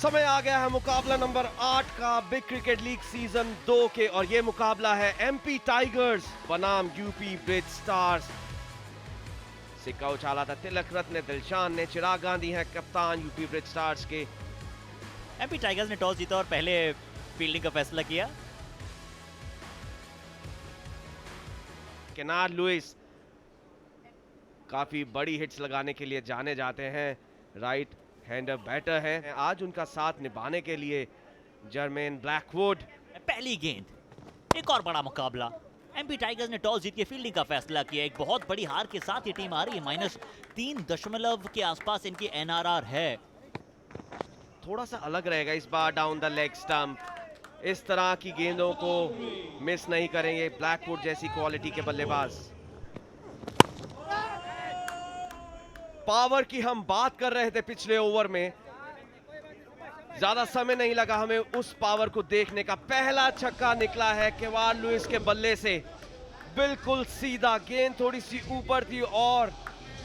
समय आ गया है मुकाबला नंबर 8 का बिग क्रिकेट लीग सीजन 2 के, और ये मुकाबला है एमपी टाइगर्स बनाम यूपी ब्रिज स्टार्स। सिक्का उछाला था तिलक रत्न दिलशान ने, चिराग गांधी है कप्तान यूपी ब्रिज स्टार्स के। एमपी टाइगर्स ने टॉस जीता और पहले फील्डिंग का फैसला किया। केनार्ड लुइस काफी बड़ी हिट्स लगाने के लिए जाने जाते हैं, राइट हैंडर बैटर है। आज उनका साथ निभाने के लिए जर्मेन ब्लैकवुड। पहली गेंद, एक और बड़ा मुकाबला। एमपी टाइगर्स ने टॉस जीत के फील्डिंग का फैसला किया। एक बहुत बड़ी हार के साथ ये टीम आ रही है, -3.0 के आसपास इनकी एनआरआर है। थोड़ा सा अलग रहेगा इस बार डाउन द लेग स्टंप। इस तरह की गेंदों को मिस नहीं करेंगे ब्लैकवुड जैसी क्वालिटी के बल्लेबाज। पावर की हम बात कर रहे थे पिछले ओवर में, ज्यादा समय नहीं लगा हमें उस पावर को देखने का। पहला छक्का निकला है केवार्ड लुइस के बल्ले से, बिल्कुल सीधा। गेंद थोड़ी सी ऊपर थी और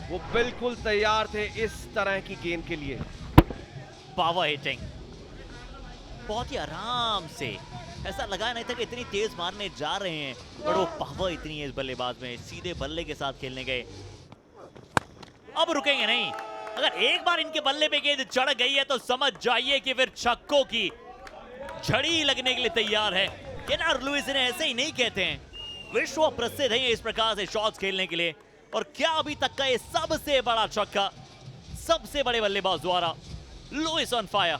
वो बिल्कुल तैयार थे इस तरह की गेंद के लिए। पावर हिटिंग बहुत ही आराम से, ऐसा लगा नहीं था कि इतनी तेज मारने जा रहे हैं, पर वो पावर इतनी है इस बल्लेबाज में। सीधे बल्ले के साथ खेलने गए, अब रुकेंगे नहीं। अगर एक बार इनके बल्ले पे गेंद चढ़ गई है तो समझ जाइए कि फिर छक्कों की झड़ी लगने के लिए तैयार है। केनार्ड लुइस इन्हें ऐसे ही नहीं कहते हैं, विश्व प्रसिद्ध है इस प्रकार से शॉट्स खेलने के लिए। और क्या अभी तक का ये सबसे बड़ा छक्का सबसे बड़े बल्लेबाज द्वारा। Lewis on fire.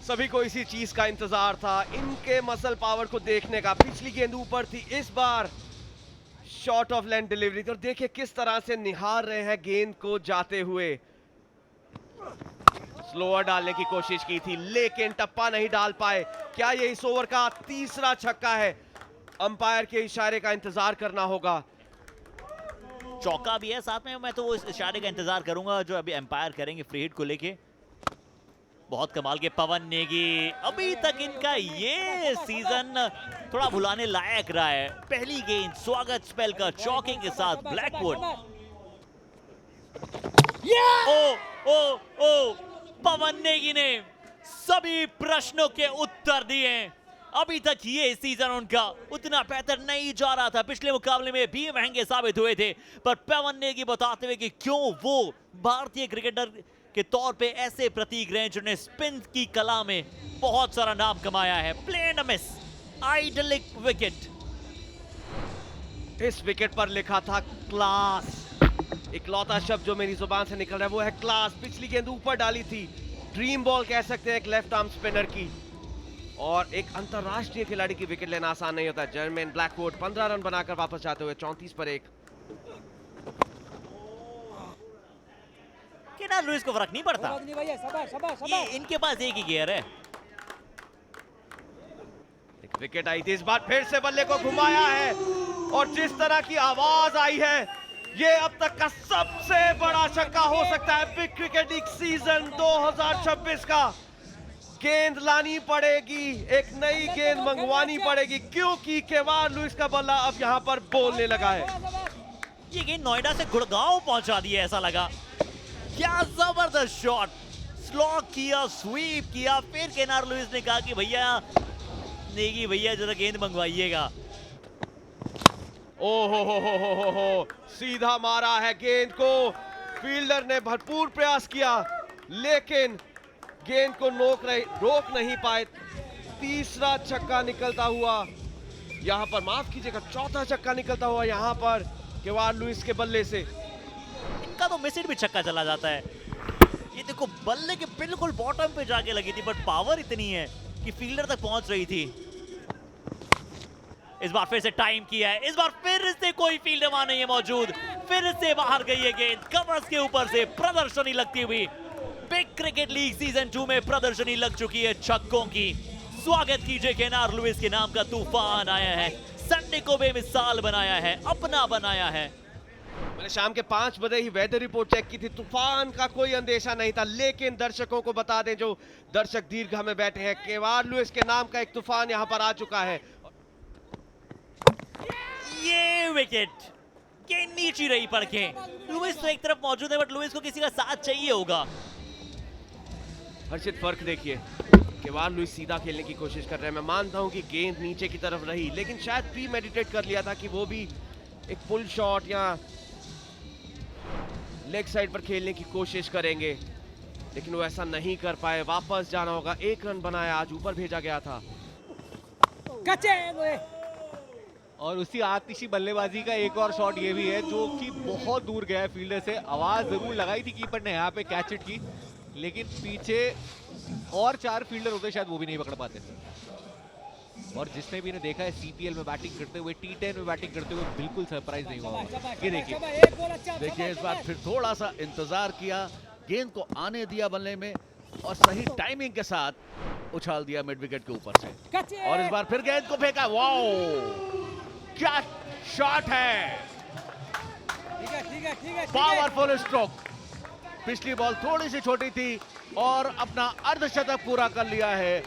सभी को इसी चीज का इंतजार था, इनके मसल पावर को देखने का। पिछली गेंद ऊपर थी, इस बार शॉर्ट ऑफ लैंड डिलीवरी। और देखिए किस तरह से निहार रहे हैं गेंद को जाते हुए। स्लोअर डालने की कोशिश की थी लेकिन टप्पा नहीं डाल पाए। क्या ये इस ओवर का तीसरा छक्का है? अंपायर के इशारे का इंतजार करना होगा। चौका भी है साथ में, मैं तो वो इस इशारे का इंतजार करूंगा जो अभी अंपायर करेंगे फ्री हिट को लेके। बहुत कमाल के पवन नेगी, अभी तक इनका ये सीजन थोड़ा भुलाने लायक रहा है। पहली गेंद स्वागत स्पेल का चौके के साथ ब्लैकवुड। ओ ओ ओ पवन नेगी ने सभी प्रश्नों के उत्तर दिए। अभी तक ये सीजन उनका उतना बेहतर नहीं जा रहा था, पिछले मुकाबले में भी महंगे साबित हुए थे, पर पवन नेगी बताते हुए कि क्यों वो भारतीय क्रिकेटर के तौर पे ऐसे प्रतीक रहे जिन्होंने स्पिन की कला में बहुत सारा नाम कमाया है। Plain miss, idyllic wicket. इस विकेट पर लिखा था क्लास। इकलौता शब्द जो मेरी जुबान से निकल रहा है वो है क्लास। पिछली गेंद ऊपर डाली थी, ड्रीम बॉल कह सकते हैं एक लेफ्ट आर्म स्पिनर की। और एक अंतरराष्ट्रीय खिलाड़ी की विकेट लेना आसान नहीं होता। जर्मेन ब्लैकवुड 15 रन बनाकर वापस जाते हुए 34 पर 1। केनार्ड लुइस को फर्क नहीं पड़ता, ये इनके पास एक ही गियर है। एक विकेट आई थी, इस बार फिर से बल्ले को घुमाया है और जिस तरह की आवाज आई है, ये अब तक का सबसे बड़ा छक्का हो सकता है बिग क्रिकेट लीग सीजन 2026 का। गेंद लानी पड़ेगी, एक नई गेंद मंगवानी पड़ेगी, क्योंकि केवार्ड लुइस का बल्ला अब यहां पर बोलने लगा है। ये गेंद नोएडा से गुड़गांव पहुंचा दी है, ऐसा लगा। क्या जबरदस्त शॉट, स्लॉग किया, स्वीप किया, फिर केनार्ड लुइस ने कहा कि भैया नेगी भैया जरा गेंद मंगवाइएगा। ओ हो, सीधा मारा है गेंद को। फील्डर ने भरपूर प्रयास किया लेकिन गेंद को रोक नहीं पाए। तीसरा छक्का निकलता हुआ यहां पर, माफ कीजिएगा, चौथा छक्का निकलता हुआ यहां पर केवार्ड लुइस के बल्ले से। इनका तो मिस हिट भी छक्का चला जाता है। ये देखो बल्ले के बिल्कुल बॉटम पे जाके लगी थी, बट पावर इतनी है कि फील्डर तक पहुंच रही थी। इस बार फिर से टाइम किया है, इस बार फिर से कोई फील्डर वहां नहीं है मौजूद, फिर से बाहर गई है गेंद। कवर्स के ऊपर से प्रदर्शनी लगती हुई बिग क्रिकेट लीग सीजन 2 में प्रदर्शनी लग चुकी है छक्कों की। स्वागत कीजिए केनार्ड लुइस के नाम का तूफान आया है, संडे को बेमिसाल बनाया है, अपना बनाया है। मैंने शाम के 5 बजे ही वेदर रिपोर्ट चेक की थी, तूफान का कोई अंदेशा नहीं था। लेकिन दर्शकों को बता दें, जो दर्शक दीर्घा में बैठे हैं, केवार्ड लुइस के नाम का एक तूफान यहां पर आ चुका है। ये विकेट गेंद नीचे रही पड़ के। लुइस तो एक तरफ मौजूद है, बट लुइस को किसी का साथ चाहिए होगा। हर्षित फर्क देखिए, केवान लुइस सीधा खेलने की कोशिश कर रहे हैं। मैं मानता हूं कि गेंद नीचे की तरफ रही, लेकिन शायद प्री मेडिटेट कर लिया था कि वो भी एक पुल शॉट या लेग साइड पर खेलने की कोशिश करेंगे, लेकिन वो ऐसा नहीं कर पाए। वापस जाना होगा। 1 रन बनाया, आज ऊपर भेजा गया था। और उसी आतिशी बल्लेबाजी का एक और शॉट ये भी है जो कि बहुत दूर गया है फील्डर से। आवाज जरूर लगाई थी कीपर ने यहाँ पे कैच इट की, लेकिन पीछे और 4 फील्डर होते शायद वो भी नहीं पकड़ पाते। और जिसने भी इन्हें देखा है सीपीएल में बैटिंग करते हुए, टी10 में बैटिंग करते हुए, बिल्कुल सरप्राइज नहीं हुआ। ये देखिए इस बार फिर थोड़ा सा इंतजार किया, गेंद को आने दिया बल्ले में और सही टाइमिंग के साथ उछाल दिया मिड विकेट के ऊपर से। और इस बार फिर गेंद को फेंका। वाओ, क्या शॉट है! Powerful stroke. पिछली बॉल थोड़ी सी छोटी थी और अपना अर्धशतक पूरा कर लिया है।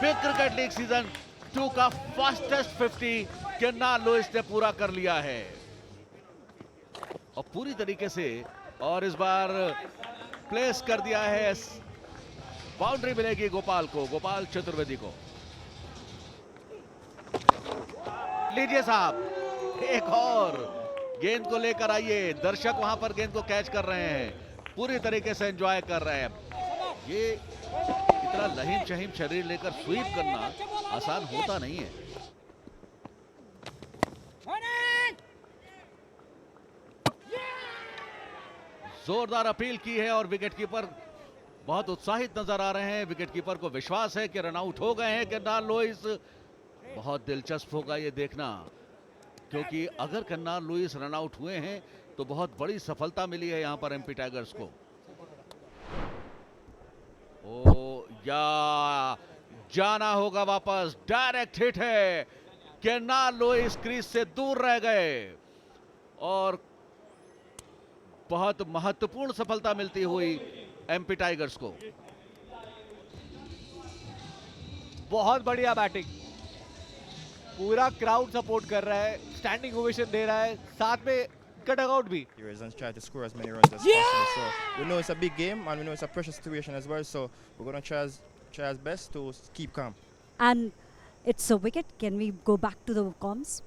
बिग क्रिकेट लीग सीजन 2 का फास्टेस्ट 50 केन्नान लुइस ने पूरा कर लिया है और पूरी तरीके से। और इस बार प्लेस कर दिया है, बाउंड्री मिलेगी गोपाल को, गोपाल चतुर्वेदी को। लीजिए साहब, एक और गेंद को लेकर आइए। दर्शक वहां पर गेंद को कैच कर रहे हैं, पूरी तरीके से एंजॉय कर रहे हैं। ये इतना लहीम शहीम शरीर लेकर स्वीप करना आसान होता नहीं है। जोरदार अपील की है और विकेटकीपर बहुत उत्साहित नजर आ रहे हैं। विकेटकीपर को विश्वास है कि रन आउट हो गए हैं केन्नान लुइस। बहुत दिलचस्प होगा ये देखना, क्योंकि अगर केन्नान लुइस रन आउट हुए हैं तो बहुत बड़ी सफलता मिली है यहां पर एमपी टाइगर्स को। ओ या जाना होगा वापस, डायरेक्ट हिट है। केन्नान लुइस क्रीज से दूर रह गए और बहुत महत्वपूर्ण सफलता मिलती हुई एमपी टाइगर्स को। बहुत बढ़िया बैटिंग, पूरा क्राउड सपोर्ट कर रहा है, स्टैंडिंग ओवेशन दे रहा है, साथ में कट आउट भी। And try to score as many runs as possible. So we know it's a big game and we know it's a pressure situation as well. So we're going to try as best to keep calm. And it's a wicket. Can we go back to the comms?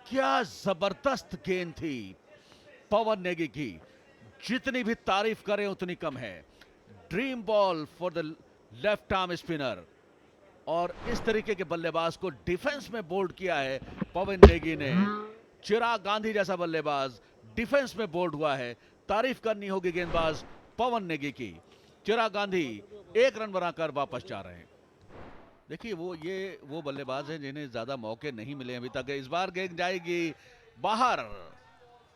क्या जबरदस्त गेंद थी पवन नेगी की, जितनी भी तारीफ करें उतनी कम है। Dream ball for the left arm spinner. और इस तरीके के बल्लेबाज को डिफेंस में बोल्ड किया है पवन नेगी ने। चिराग गांधी जैसा बल्लेबाज डिफेंस में बोल्ड हुआ है। तारीफ करनी होगी गेंदबाज पवन नेगी की। चिराग गांधी 1 रन बनाकर वापस जा रहे हैं। देखिए वो बल्लेबाज हैं जिन्हें ज्यादा मौके नहीं मिले अभी तक। इस बार गेंद जाएगी बाहर,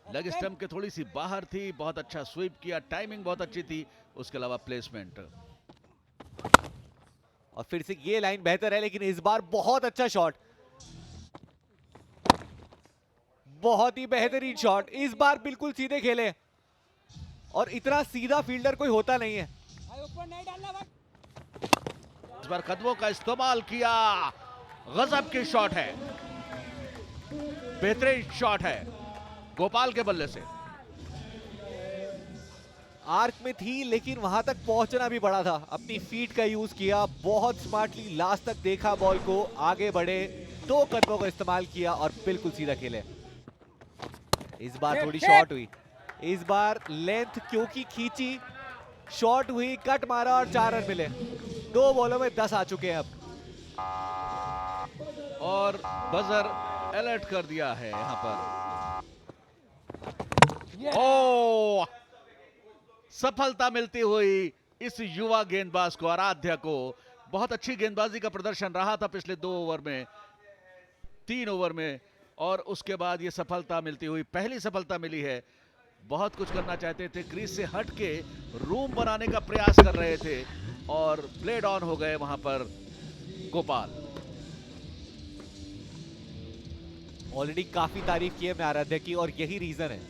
लेग स्टंप के थोड़ी सी बाहर थी। बहुत अच्छा स्वीप किया, टाइमिंग बहुत अच्छी थी, उसके अलावा प्लेसमेंट। और फिर से ये लाइन बेहतर है, लेकिन इस बार बहुत अच्छा शॉट, बहुत ही बेहतरीन शॉट। इस बार बिल्कुल सीधे खेले और इतना सीधा फील्डर कोई होता नहीं है। इस बार कदमों का इस्तेमाल किया, गजब की शॉट है, बेहतरीन शॉट है गोपाल के बल्ले से। आर्क में थी लेकिन वहां तक पहुंचना भी बड़ा था। अपनी फीट का यूज किया, बहुत स्मार्टली लास्ट तक देखा बॉल को, आगे बढ़े, 2 कदमों का इस्तेमाल किया और बिल्कुल सीधा खेले। इस बार थोड़ी शॉर्ट हुई, इस बार लेंथ क्योंकि खींची, शॉर्ट हुई, कट मारा और 4 रन मिले। 2 बॉलों में 10 आ चुके हैं अब। और बजर अलर्ट कर दिया है यहां पर। ओ, सफलता मिलती हुई इस युवा गेंदबाज को, आराध्या को। बहुत अच्छी गेंदबाजी का प्रदर्शन रहा था पिछले 2 ओवर में, 3 ओवर में, और उसके बाद ये सफलता मिलती हुई पहली सफलता मिली है। बहुत कुछ करना चाहते थे, क्रीज से हट के रूम बनाने का प्रयास कर रहे थे और प्लेड ऑन हो गए वहां पर गोपाल। ऑलरेडी काफी तारीफ की है मैं आराध्या की, और यही रीजन है।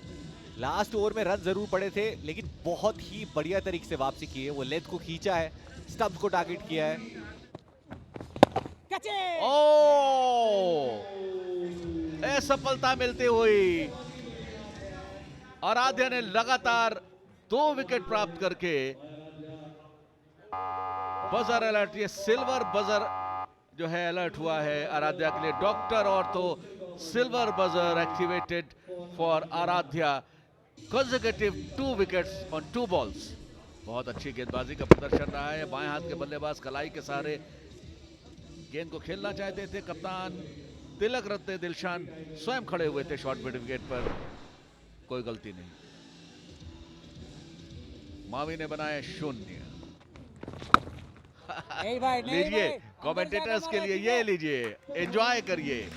लास्ट ओवर में रन जरूर पड़े थे, लेकिन बहुत ही बढ़िया तरीके से वापसी की है। वो लेंथ को खींचा है, स्टंप को टारगेट किया है। असफलता मिलती हुई आराध्या ने लगातार 2 विकेट प्राप्त करके बजर अलर्ट, ये सिल्वर बजर जो है अलर्ट हुआ है आराध्या के लिए। डॉक्टर और तो silver buzzer activated for Aradhya. Consecutive 2 wickets on 2 balls. बहुत अच्छी गेंदबाजी का प्रदर्शन रहा है। बाएं हाथ के बल्लेबाज कलाई के सहारे गेंद को खेलना चाहते थे। कप्तान तिलक रत्ने दिलशान स्वयं खड़े हुए थे शॉर्ट मिड विकेट पर। कोई गलती नहीं। मावी ने बनाए 0। लीजिए कमेंटेटर्स के लिए, ये लीजिए, एंजॉय करिए।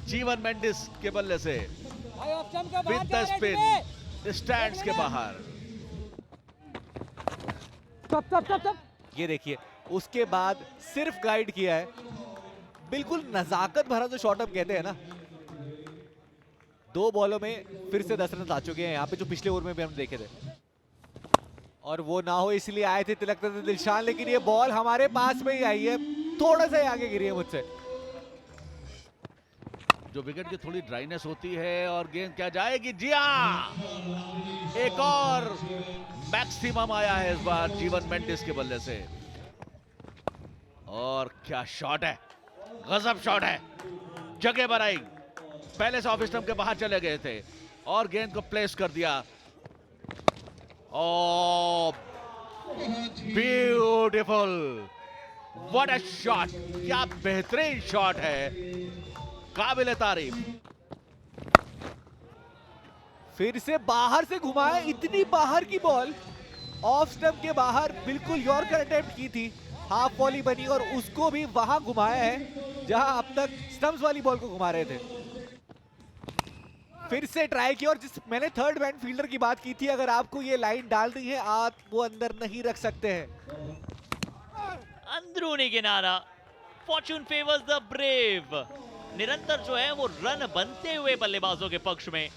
जीवन मेंडिस के बल्ले से विद द स्पिन स्टैंड्स के बाहर। ये देखिए, उसके बाद सिर्फ गाइड किया है। बिल्कुल नजाकत भरा जो शॉट अप कहते हैं ना। 2 बॉलों में फिर से 10 रन आ चुके हैं यहाँ पे, जो पिछले ओवर में भी हम देखे थे। और वो ना हो इसलिए आए थे तिलक रत्ने दिलशान, लेकिन ये बॉल हमारे पास में ही आई है, थोड़ा सा ही आगे गिरी है मुझसे। जो विकेट की थोड़ी ड्राइनेस होती है और गेंद क्या जाएगी। जी हाँ, एक और मैक्सिमम आया है इस बार जीवन मेंडिस के बल्ले से। और क्या शॉट है, गजब शॉट है। जगह बनाई, पहले से ऑफ स्टंप के बाहर चले गए थे और गेंद को प्लेस कर दिया। Oh beautiful, what a shot, क्या बेहतरीन शॉट है, काबिल तारीफ। फिर से बाहर से घुमाया, इतनी बाहर की बॉल ऑफ स्टंप के बाहर, बिल्कुल यॉर्कर अटेम्प्ट की थी, हाफ वॉली बनी और उसको भी वहां घुमाया है जहां अब तक स्टंप्स वाली बॉल को घुमा रहे थे। फिर से ट्राई किया, और जिस मैंने थर्ड मैन फील्डर की बात की थी, अगर आपको ये लाइन डालनी है आप वो अंदर नहीं रख सकते हैं। अंदरूनी किनारा, फॉर्च्यून फेवर्स द ब्रेव। निरंतर जो है वो रन बनते हुए बल्लेबाजों के पक्ष में।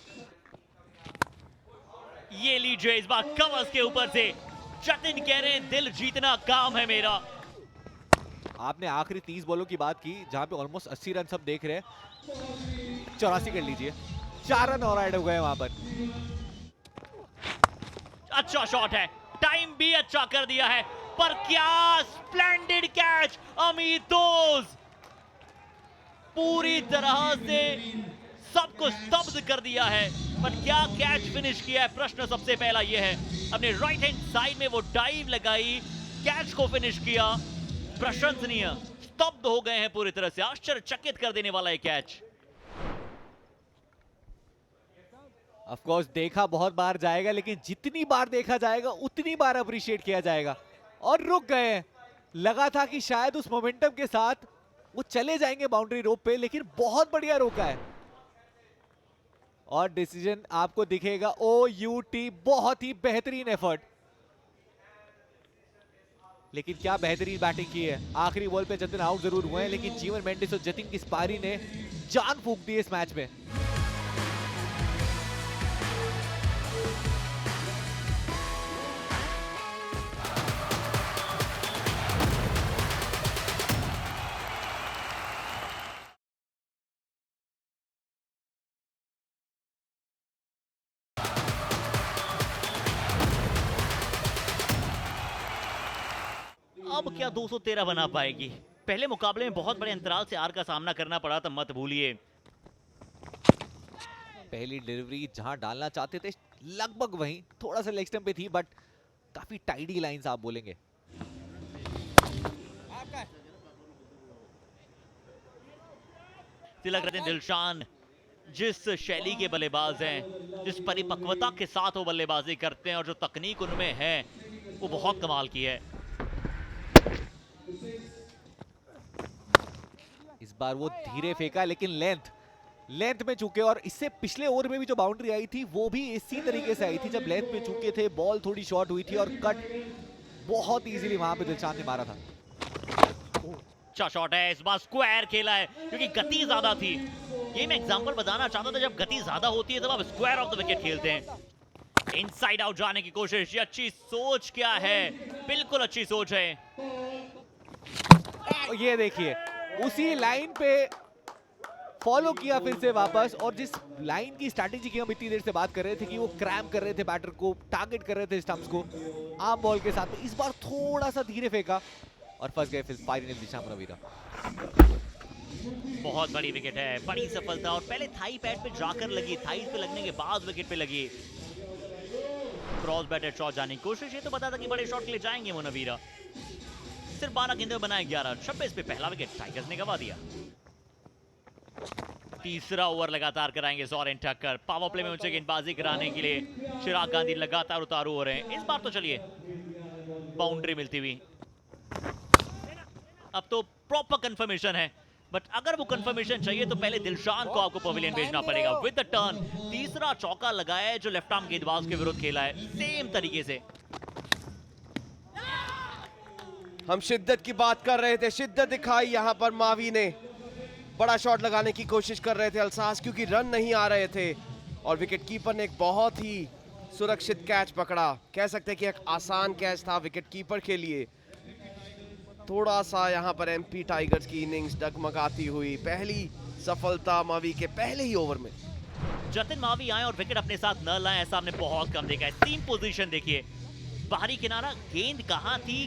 ये लीजिए इस बार कवर्स के ऊपर से जतिन कह रहे हैं दिल जीतना काम है मेरा। आपने आखिरी 30 बॉलों की बात की जहां पे ऑलमोस्ट 80 रन सब देख रहे हैं। 84 कर लीजिए, 4 रन और ऐड हो गए वहां पर। अच्छा शॉट है, टाइम भी अच्छा कर दिया है, पर क्या स्प्लेंडेड कैच अमित दोज, पूरी तरह से सबको स्तब्ध कर दिया है। पर क्या कैच फिनिश किया है, प्रश्न सबसे पहला यह है। अपने राइट हैंड साइड में वो डाइव लगाई, कैच को फिनिश किया, प्रशंसनीय। स्तब्ध हो गए हैं पूरी तरह से, आश्चर्यचकित कर देने वाला ये कैच। ऑफ कोर्स देखा बहुत बार जाएगा, लेकिन जितनी बार देखा जाएगा उतनी बार अप्रिशिएट किया जाएगा। और रुक गए हैं, लगा था कि शायद उस मोमेंटम के साथ वो चले जाएंगे बाउंड्री रोप पे, लेकिन बहुत बढ़िया रोका है। और डिसीजन आपको दिखेगा OUT, बहुत ही बेहतरीन एफर्ट। लेकिन क्या बेहतरीन बैटिंग की है। आखिरी बॉल पे जतिन आउट जरूर हुए हैं, लेकिन जीवन मेंडिस और जतिन की स्पारी ने जान फूंक दी इस मैच में। अब क्या 213 बना पाएगी। पहले मुकाबले में बहुत बड़े अंतराल से हार का सामना करना पड़ा था, मत भूलिए। पहली डिलीवरी जहां डालना चाहते थे लगभग वहीं, थोड़ा सा लेग स्टंप पे थी, बट काफी टाइडी लाइंस आप बोलेंगे। तिलक रत्ने दिलशान जिस शैली के बल्लेबाज हैं, जिस परिपक्वता के साथ वो बल्लेबाजी करते हैं और जो तकनीक उनमें है वो बहुत कमाल की है। इस बार वो धीरे फेंका, लेकिन लेंथ में चूके, और इससे पिछले ओवर में भी जो बाउंड्री आई थी वो भी इसी तरीके से आई थी, जब लेंथ में चूके थे, बॉल थोड़ी शॉर्ट हुई थी और कट बहुत इजीली वहां पे दिलशान ने मारा था। अच्छा शॉट है, इस बार स्क्वायर खेला है क्योंकि गति ज्यादा थी। ये मैं एग्जांपल बताना चाहता था, जब गति ज्यादा होती है तब आप स्क्वायर ऑफ द विकेट खेलते हैं। इनसाइड आउट जाने की कोशिश, ये अच्छी सोच क्या है, बिल्कुल अच्छी सोच है। ये देखिए उसी लाइन पे फॉलो किया फिर से वापस, और जिस लाइन की स्ट्रैटेजी की हम इतनी देर से बात कर रहे थे कि वो क्रैम कर रहे थे बैटर को, टारगेट कर रहे थे स्टंप्स को आर्म बॉल के साथ में, इस बार थोड़ा सा धीरे फेंका और फंस गए फिर फाइनल दिशा मनवीरा। बहुत बड़ी विकेट है, बड़ी सफलता, और पहले थाई पैड पे जाकर लगी, थाई पे लगने के बाद विकेट पे लगी। क्रॉस बैटेड शॉट जाने की कोशिश, ये तो पता था कि बड़े शॉट के लिए जाएंगे मनवीरा। सिर्फ 12 गेंदों में बनाए 11, 26 पे पहला विकेट टाइगर्स ने गवा दिया। तीसरा ओवर लगातार कराएंगे सोरेन ठक्कर। पावर प्ले में उनसे गेंदबाजी कराने के लिए चिराग गांधी लगातार उतारू हो रहे हैं। इस बार तो चलिए बाउंड्री मिलती हुई, अब तो प्रॉपर कंफर्मेशन है, बट अगर वो कंफर्मेशन चाहिए तो पहले दिलशान को आपको पवेलियन भेजना पड़ेगा। विद द टर्न तीसरा चौका लगाया है जो लेफ्ट आर्म गेंदबाज के विरुद्ध खेला है, सेम तरीके से। हम शिद्दत की बात कर रहे थे, शिद्दत दिखाई यहाँ पर मावी ने। बड़ा शॉट लगाने की कोशिश कर रहे थे अल्सास, क्योंकि रन नहीं आ रहे थे, और विकेट कीपर ने एक बहुत ही सुरक्षित कैच पकड़ा। कह सकते हैं कि एक आसान कैच था विकेट कीपर के लिए। थोड़ा सा यहाँ पर एमपी टाइगर्स की इनिंग्स डगमगाती हुई। पहली सफलता मावी के पहले ही ओवर में। जतिन मावी आए और विकेट अपने साथ न लाए, ऐसा हमने बहुत कम देखा है। सीम पोजीशन देखिए, बाहरी किनारा, गेंद कहाँ थी,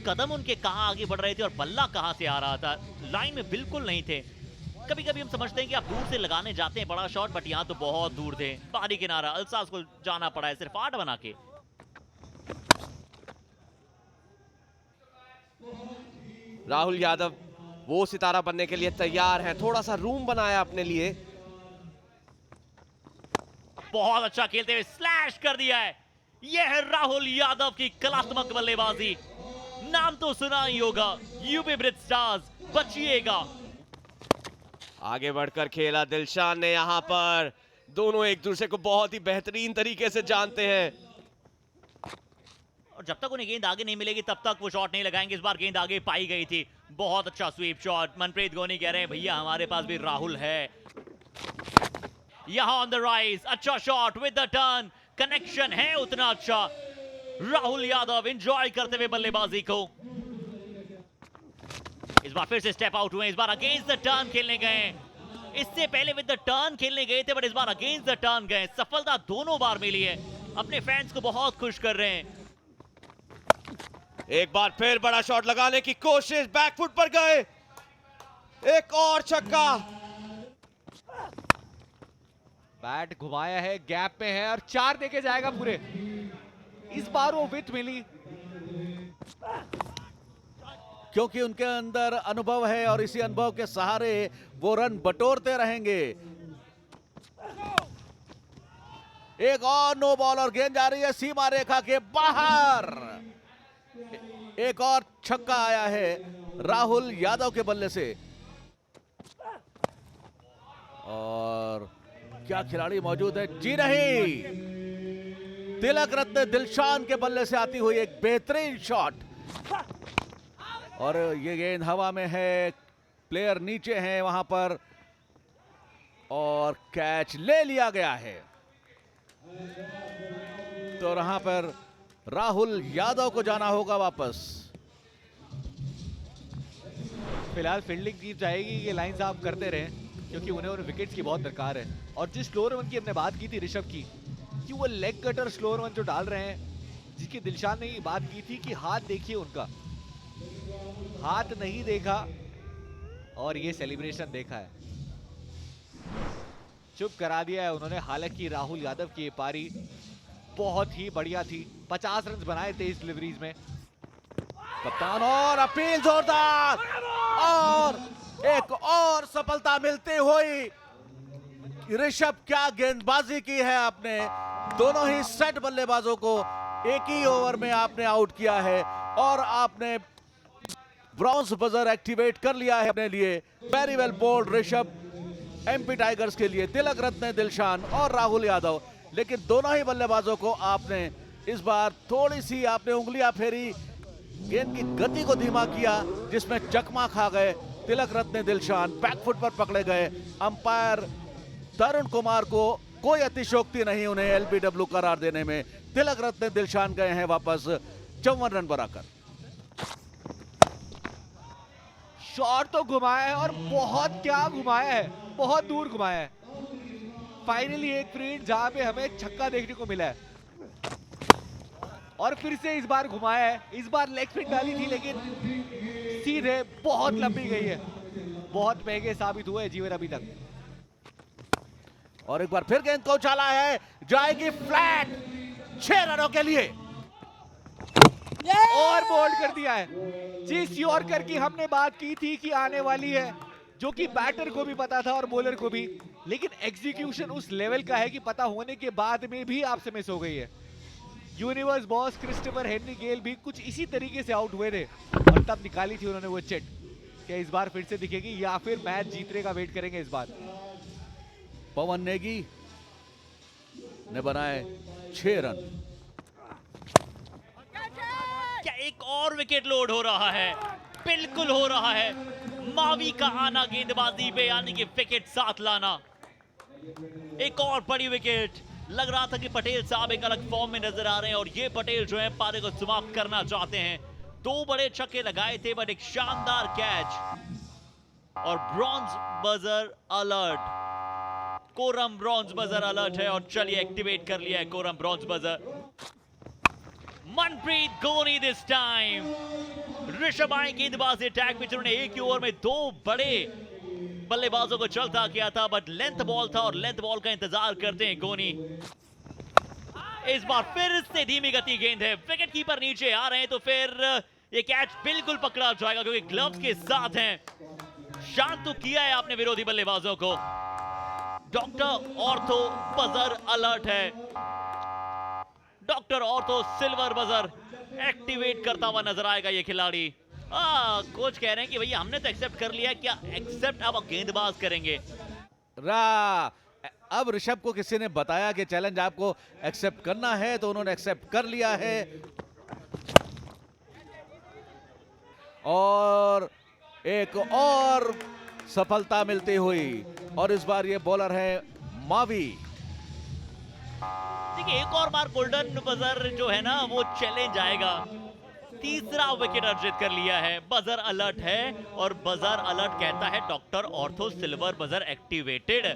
कदम उनके कहाँ आगे बढ़ रहे थे और बल्ला कहाँ से आ रहा था, लाइन में बिल्कुल नहीं थे। कभी कभी हम समझते हैं कि आप दूर से लगाने जाते हैं बड़ा शॉट, बट यहाँ तो बहुत दूर थे। बाहरी किनारा, अल्सास को जाना पड़ा है सिर्फ 8 बना के। राहुल यादव वो सितारा बनने के लिए तैयार है, थोड़ा सा रूम बनाया अपने लिए। बहुत अच्छा खेलते हुए स्लैश कर दिया है। यह है राहुल यादव की कलात्मक बल्लेबाजी। नाम तो सुना ही होगा, यूपी ब्रिज स्टार्स, बचिएगा। आगे बढ़कर खेला दिलशान ने यहाँ पर। दोनों एक दूसरे को बहुत ही बेहतरीन तरीके से जानते हैं, और जब तक उन्हें गेंद आगे नहीं मिलेगी तब तक वो शॉट नहीं लगाएंगे। इस बार गेंद आगे पाई गई थी, बहुत अच्छा स्वीप शॉट। मनप्रीत गोनी कह रहे हैं भैया हमारे पास भी राहुल है। यहां ऑन द राइज, अच्छा shot with the turn, connection है उतना अच्छा। राहुल यादव एंजॉय करते हुए बल्लेबाजी को। इस बार फिर से स्टेप आउट हुए, इस बार अगेंस्ट द टर्न खेलने गए। इससे पहले विद द टर्न खेलने गए थे, बट इस बार अगेंस्ट द टर्न गए। सफलता दोनों बार मिली है, अपने फैंस को बहुत खुश कर रहे हैं। एक बार फिर बड़ा शॉट लगाने की कोशिश, बैकफुट पर गए, एक और छक्का। बैट घुमाया है, गैप में है और 4 देके जाएगा पूरे। इस बार वो विथ मिली, क्योंकि उनके अंदर अनुभव है और इसी अनुभव के सहारे वो रन बटोरते रहेंगे। एक और नो बॉल और गेंद जा रही है सीमा रेखा के बाहर। एक और छक्का आया है राहुल यादव के बल्ले से, और क्या खिलाड़ी मौजूद है, जी नहीं, तिलक रत्न दिलशान के बल्ले से आती हुई एक बेहतरीन शॉट, और ये गेंद हवा में है, प्लेयर नीचे हैं वहां पर, और कैच ले लिया गया है। तो यहां पर राहुल यादव को जाना होगा वापस। फिलहाल फील्डिंग टीम चाहेगी कि लाइन साफ करते रहें, क्योंकि उन्हें विकेट्स की बहुत दरकार है। और जिस स्लोअर वन की हमने बात की थी ऋषभ की, कि वो लेग कटर स्लोअर वन जो डाल रहे हैं, जिसकी दिलशान ने ये बात की थी कि हाथ देखिए उनका, हाथ नहीं देखा और ये सेलिब्रेशन देखा है, चुप करा दिया है उन्होंने। हालांकि राहुल यादव की ये पारी बहुत ही बढ़िया थी, 50 रन बनाए 23 डिलीवरीज में। कप्तान और अपील जोरदार, और एक और सफलता मिलती हुई। ऋषभ क्या गेंदबाजी की है आपने, दोनों ही सेट बल्लेबाजों को एक ही ओवर में आपने आउट किया है, और आपने ब्राउन्स बजर एक्टिवेट कर लिया है अपने लिए। Very well bowled Rishabh, MP tigers के लिए तिलक रत्न दिलशान और राहुल यादव। लेकिन दोनों ही बल्लेबाजों को आपने इस बार थोड़ी सी आपने उंगलियां फेरी, गेंद की गति को धीमा किया, जिसमें चकमा खा गए तिलक रत्न दिलशान, बैकफुट पर पकड़े गए। अंपायर तरुण कुमार को कोई अतिशयोक्ति नहीं उन्हें एलबीडब्ल्यू करार देने में। तिलक रत्न दिलशान गए हैं वापस 54 रन बनाकर। शॉट तो घुमाया है और बहुत क्या घुमाया है, बहुत दूर घुमाया है। फाइनली एक फ्रीड जहां पे हमें छक्का देखने को मिला है और फिर से इस बार घुमाया है। इस बार लेग स्पिन डाली थी लेकिन सीधे बहुत लंबी गई है। बहुत महंगे साबित हुए जीवन अभी तक। और एक बार फिर गेंद को उछाला है, जाएगी फ्लैट 6 रनों के लिए। और बोल्ड कर दिया है। जिस यॉर्कर की हमने बात की थी कि आने वाली है, जो कि बैटर को भी पता था और बॉलर को भी, लेकिन एग्जीक्यूशन उस लेवल का है कि पता होने के बाद में भी आपसे मिस हो गई है। यूनिवर्स बॉस क्रिस्टोफर हेनरी गेल भी कुछ इसी तरीके से आउट हुए थे और तब निकाली थी उन्होंने वो चिट। क्या इस बार फिर से दिखेगी या फिर मैच जीतने का वेट करेंगे इस बार? पवन नेगी ने बनाए 6 रन। क्या एक और विकेट लोड हो रहा है? बिल्कुल हो रहा है। मावी का आना गेंदबाजी पे, यानी कि विकेट साथ लाना। एक और बड़ी विकेट। लग रहा था कि पटेल साहब एक अलग फॉर्म में नजर आ रहे हैं और ये पटेल जो है पारी को समाप्त करना चाहते हैं। 2 बड़े छक्के लगाए थे बट एक शानदार कैच और ब्रॉन्ज बजर अलर्ट। कोरम ब्रॉन्ज बजर अलर्ट है और चलिए एक्टिवेट कर लिया है कोरम ब्रॉन्ज बजर। मनप्रीत गोनी दिस टाइम। ऋषभ आई गेंदबाजी अटैक में जिन्होंने एक ही ओवर में 2 बड़े बल्लेबाजों को चलता किया था बट लेंथ बॉल था और लेंथ बॉल का इंतजार करते हैं गोनी। इस बार फिर से धीमी गति गेंद है, विकेट कीपर नीचे आ रहे हैं तो फिर ये कैच बिल्कुल पकड़ा जाएगा क्योंकि ग्लव्स के साथ हैं। शांत तो किया है आपने विरोधी बल्लेबाजों को। डॉक्टर ऑर्थो बजर अलर्ट है। Doctor ortho silver buzzer activate करता हुआ नजर आएगा ये खिलाड़ी। कोच कह रहे हैं कि भैया हमने तो एक्सेप्ट कर लिया, क्या एक्सेप्ट अब गेंदबाज करेंगे? अब ऋषभ को किसी ने बताया कि चैलेंज आपको एक्सेप्ट करना है तो उन्होंने एक्सेप्ट कर लिया है। और एक और सफलता मिलती हुई और इस बार ये बॉलर है मावी। देखिए एक और बार गोल्डन बजर जो है ना वो चैलेंज आएगा। तीसरा विकेट अर्जित कर लिया है। बजर अलर्ट है और बजर अलर्ट कहता है doctor ortho silver buzzer activated.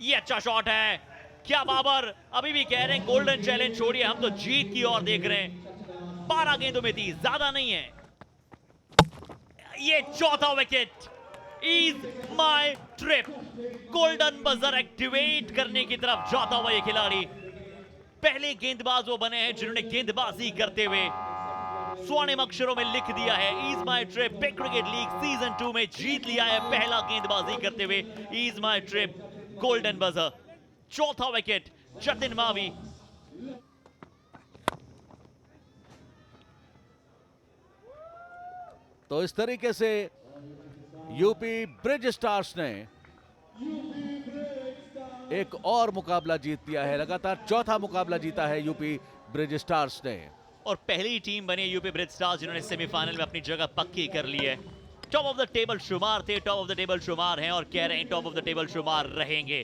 ये अच्छा शॉट है। क्या बाबर अभी भी कह रहे हैं गोल्डन चैलेंज छोड़िए, हम तो जीत की ओर देख रहे हैं। 12 गेंदों में 30, ज्यादा नहीं है। ये चौथा wicket. Is my trip. Golden buzzer activate करने की तरफ जाता हुआ ये खिलाड़ी। पहले गेंदबाज वो बने हैं जिन्होंने गेंदबाजी करते हुए स्वर्णिम अक्षरों में लिख दिया है is my trip. Big cricket league season 2 में जीत लिया है पहला गेंदबाजी करते हुए is my trip golden buzzer. चौथा विकेट जतिन मावी। तो इस तरीके से यूपी ब्रिज स्टार्स ने एक और मुकाबला जीत लिया है। लगातार चौथा मुकाबला जीता है यूपी ब्रिज स्टार्स ने और पहली टीम बनी यूपी ब्रिज स्टार्स जिन्होंने सेमीफाइनल में अपनी जगह पक्की कर ली है। टॉप ऑफ द टेबल शुमार थे, टॉप ऑफ द टेबल शुमार हैं और कह रहे हैं टॉप ऑफ द टेबल शुमार रहेंगे।